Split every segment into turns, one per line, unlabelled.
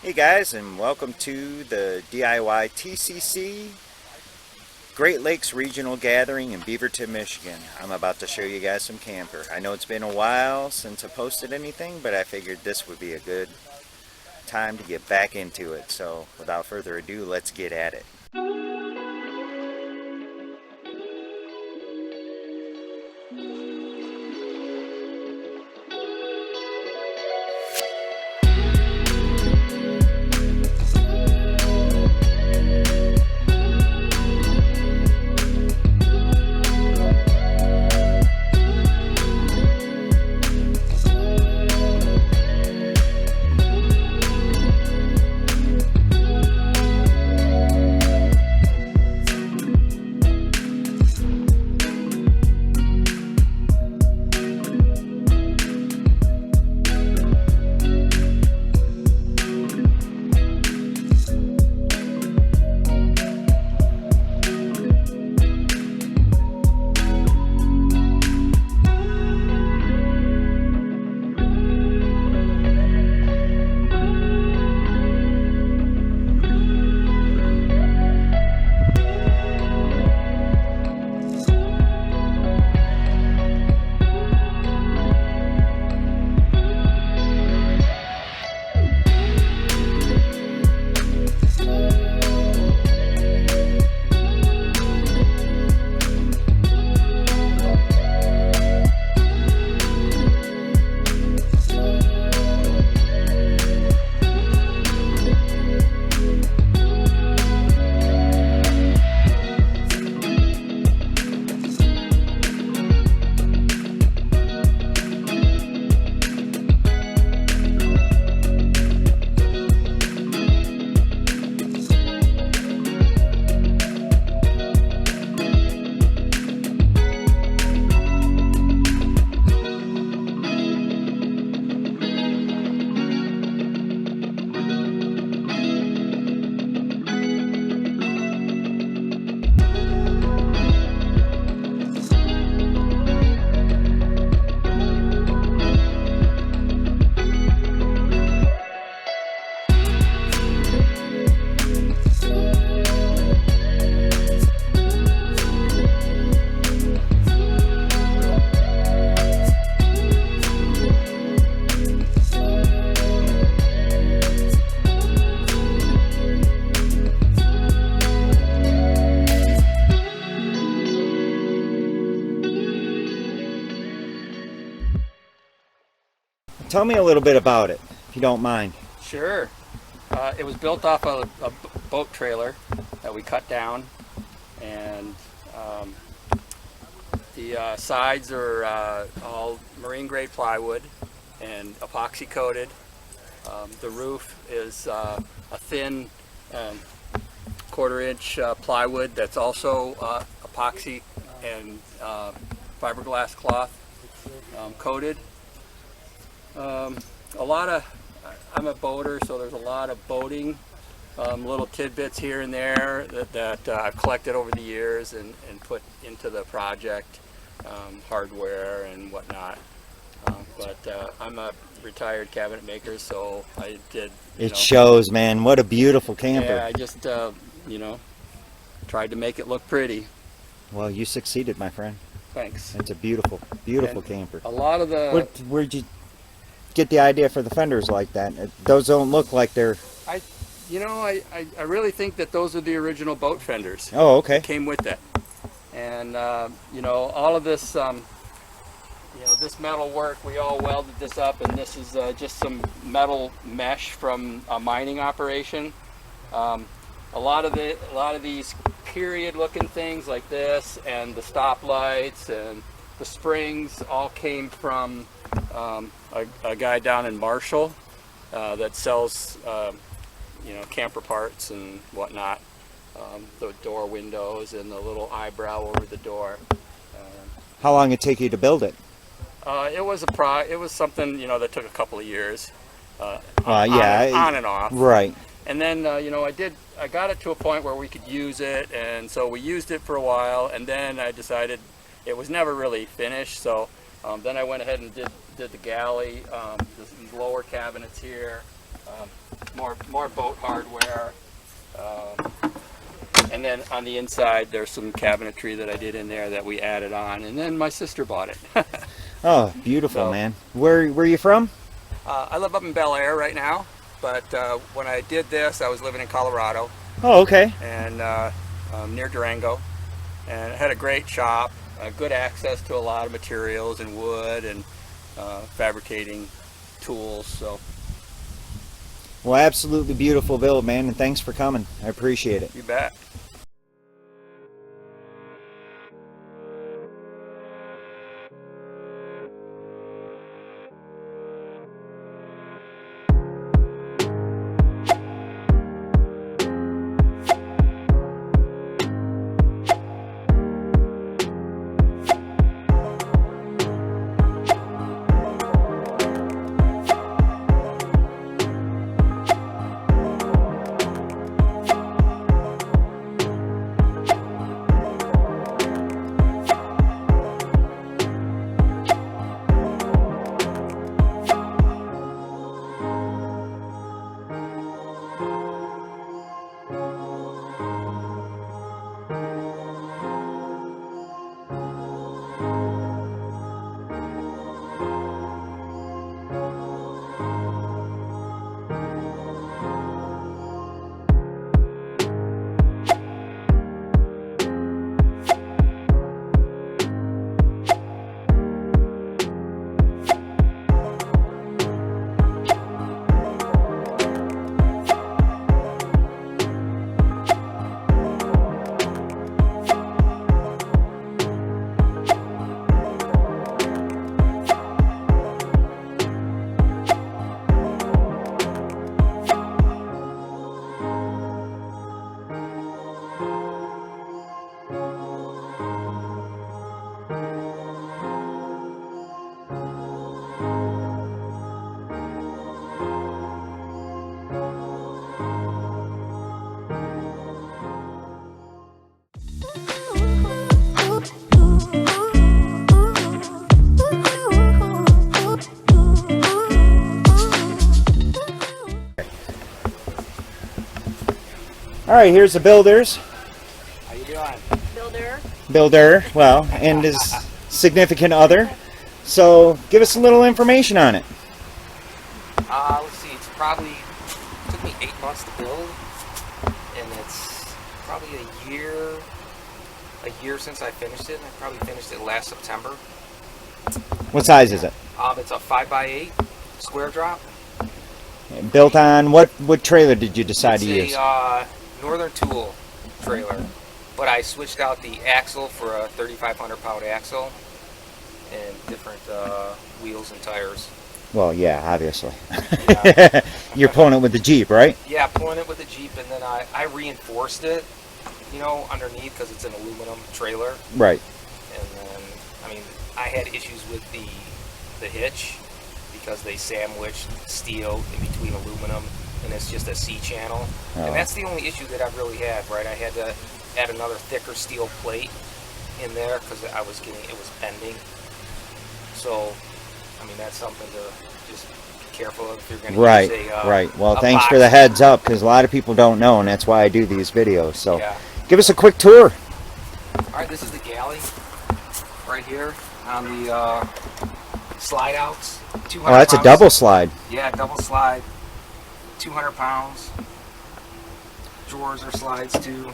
Hey guys, and welcome to the DIYTCC Great Lakes Regional Gathering in Beaverton, Michigan. I'm about to show you guys some camper. I know it's been a while since I posted anything, but I figured this would be a good time to get back into it. So without further ado, let's get at it. Tell me a little bit about it, if you don't mind.
Sure. It was built off of a boat trailer that we cut down, and the sides are all marine grade plywood and epoxy coated. The roof is a thin 1/4 inch plywood that's also epoxy and fiberglass cloth coated. I'm a boater, so there's a lot of boating little tidbits here and there that I've collected over the years and put into the project, hardware and whatnot. But I'm a retired cabinet maker, so I did.
It shows, man. What a beautiful camper.
Yeah, I just tried to make it look pretty.
Well, you succeeded, my friend.
Thanks.
It's a beautiful, beautiful camper.
A lot of the.
Where'd you get the idea for the fenders like that? Those don't look like they're...
I really think that those are the original boat fenders.
Oh, okay.
That came with it. And all of this this metal work, we all welded this up, and this is just some metal mesh from a mining operation. A lot of these period looking things like this, and the stoplights and the springs all came from a guy down in Marshall that sells camper parts and whatnot, the door windows and the little eyebrow over the door.
How long did it take you to build it?
It was something that took a couple of years,
on
and off.
Right.
And then I got it to a point where we could use it, and so we used it for a while, and then I decided it was never really finished, so then I went ahead and did the galley, these lower cabinets here. more boat hardware. And then on the inside, there's some cabinetry that I did in there that we added on. And then my sister bought it.
Oh, beautiful,
So-
man. Where you from?
I live up in Bel Air right now, but when I did this, I was living in Colorado
Oh, okay.
and near Durango, and I had a great shop, good access to a lot of materials and wood and fabricating tools. So
Well, absolutely beautiful build, man, and thanks for coming. I appreciate it.
you bet.
All right, here's the builders.
How you doing?
Builder, well, and his significant other. So give us a little information on it.
Let's see, it took me 8 months to build, and it's probably a year since I finished it. I probably finished it last September.
What size is it?
It's a 5x8 square drop.
Built on what trailer did you decide to
It's
use?
a Northern Tool trailer, but I switched out the axle for a 3,500 pound axle and different wheels and tires.
Well, yeah, obviously.
Yeah.
You're pulling it with the Jeep, right?
Yeah, pulling it with the Jeep, and then I reinforced it, underneath because it's an aluminum trailer.
Right.
And then, I mean, I had issues with the hitch because they sandwiched steel in between aluminum, and it's just a C-channel.
Oh.
And that's the only issue that I really had, right? I had to add another thicker steel plate in there because it was bending. So, I mean, that's something to just be careful of if you're going to
Right,
use
right. Well,
a
thanks
box.
for the heads up, because a lot of people don't know, and that's why I do these videos. So
Yeah.
give us a quick tour.
All right, this is the galley right here on the slide outs. 200
Oh, that's a
pounds.
double slide.
Yeah, double slide. 200 pounds. Drawers are slides too.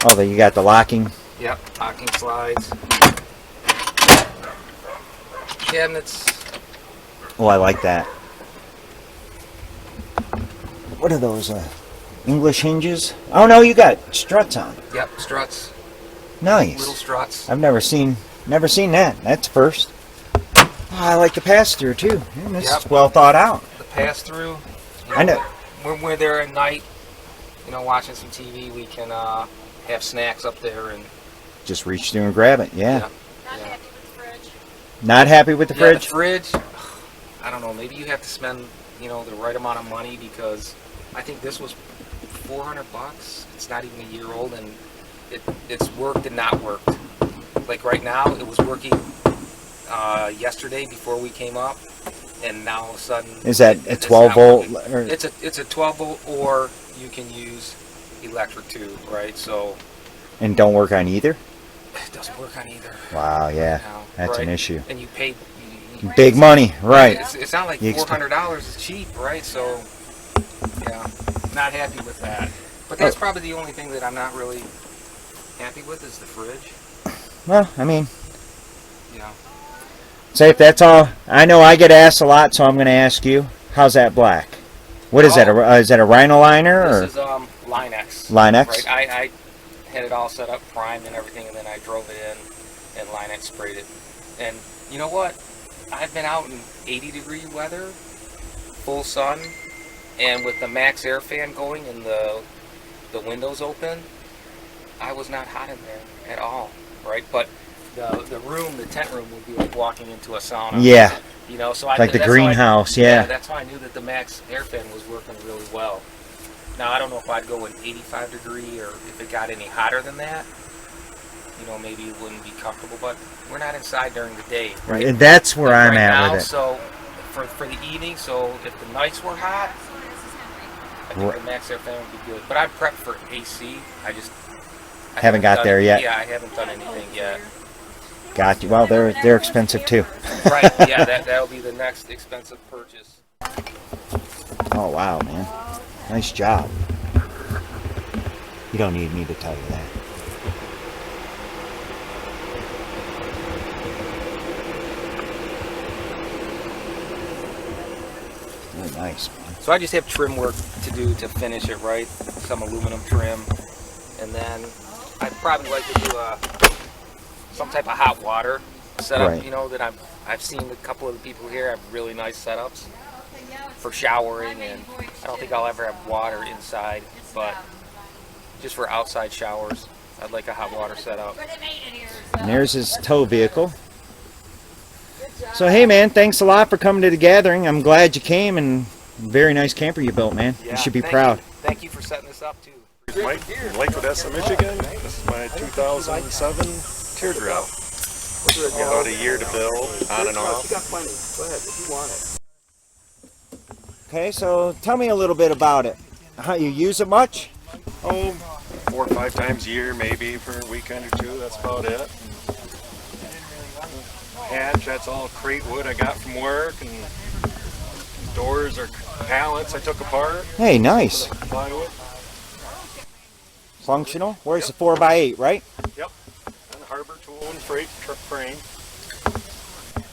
Oh, then you got the locking.
Yep, locking slides. Cabinets.
Oh, I like that. What are those? English hinges? Oh no, you got struts on.
Yep, struts.
Nice.
Little struts.
I've never seen that. That's first. Oh, I like the pass through too. This is
Yep.
well thought out.
The pass through.
I know.
When we're there at night, watching some TV, we can have snacks up there and
Just reach through and grab it. Yeah.
yeah.
Not happy with the fridge.
Not happy with the
Yeah,
fridge?
the fridge. I don't know. Maybe you have to spend, the right amount of money because I think this was $400. It's not even a year old, and it's worked and not worked. Like right now, it was working yesterday before we came up, and now all of a sudden
Is that a
it's
12
not
volt?
working.
Or,
It's a 12 volt, or you can use electric too, right? So
and don't work on either?
it doesn't work on either.
Wow, yeah,
Now,
that's
right?
an issue.
And you pay
Big money, right?
It's not like $400 is cheap, right? So yeah, not happy with that. But that's probably the only thing that I'm not really happy with is the fridge.
Well, I mean,
Yeah.
say if that's all. I know I get asked a lot, so I'm going to ask you. How's that black? What is that? Is that a Rhino liner or
This is Line-X.
Line-X?
Right. I had it all set up, primed and everything, and then I drove it in and Line-X sprayed it. And you know what? I've been out in 80-degree weather, full sun, and with the max air fan going and the windows open, I was not hot in there at all, right? But the room, the tent room, would be like walking into a sauna.
Yeah.
You know, so
Like the greenhouse, yeah.
That's how I knew that the max air fan was working really well. Now, I don't know if I'd go with 85 degree or if it got any hotter than that. You know, maybe it wouldn't be comfortable, but we're not inside during the day, right?
And that's where I'm
right
at
now,
with it.
So for the evening, so if the nights were hot, I think the max air fan would be good. But I'm prepped for AC. I
Haven't got there yet.
Yeah, I haven't done anything yet.
Got you. Well, they're expensive too.
Right. Yeah, that'll be the next expensive purchase.
Oh wow, man, nice job. You don't need me to tell you that. Very nice, man.
So I just have trim work to do to finish it, right? Some aluminum trim, and then I'd probably like to do some type of hot water setup.
Right.
You know, that I've seen a couple of the people here have really nice setups for showering, and I don't think I'll ever have water inside, but just for outside showers, I'd like a hot water setup.
And there's his tow vehicle. So hey man, thanks a lot for coming to the gathering. I'm glad you came, and very nice camper you built, man.
Yeah,
you should be
thank
proud.
you. Thank you for setting this up too.
Mike in Lakewood, Michigan. This is my 2007 Teardrop. About a year to build, on and off.
Okay, so tell me a little bit about it. How you use it much?
Oh, 4 or 5 times a year, maybe for a weekend or two. That's about it. Hatch, that's all crate wood I got from work, and doors are pallets I took apart.
Hey, nice.
Plywood.
Functional. Where's the 4x8, right?
Yep. And harbor tool and freight truck frame.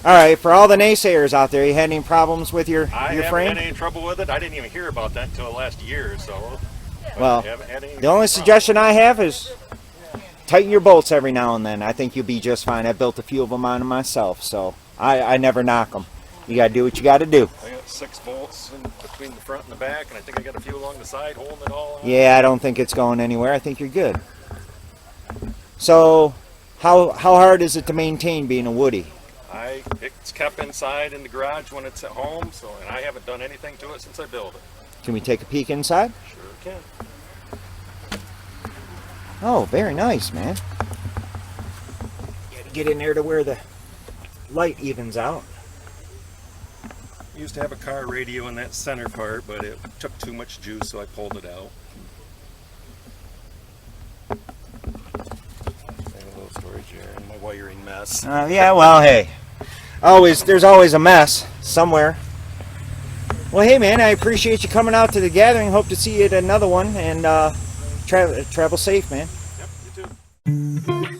All right, for all the naysayers out there, you had any problems with your
I haven't
frame?
had any trouble with it. I didn't even hear about that until the last year or so.
Well,
I haven't had any
the only suggestion I have is tighten your bolts every now and then. I think you'll be just fine. I built a few of them on them myself, so I never knock them. You got to do what you got to do.
I got 6 bolts in between the front and the back, and I think I got a few along the side holding it all on.
Yeah, I don't think it's going anywhere. I think you're good. So, how hard is it to maintain being a Woody?
It's kept inside in the garage when it's at home, so, and I haven't done anything to it since I built it.
Can we take a peek inside?
Sure can.
Oh, very nice, man. You got to get in there to where the light evens out.
I used to have a car radio in that center part, but it took too much juice, so I pulled it out. Same little storage area and my wiring mess.
Yeah, well, hey. There's always a mess somewhere. Well, hey, man, I appreciate you coming out to the gathering. Hope to see you at another one, and travel safe, man.
Yep, you too.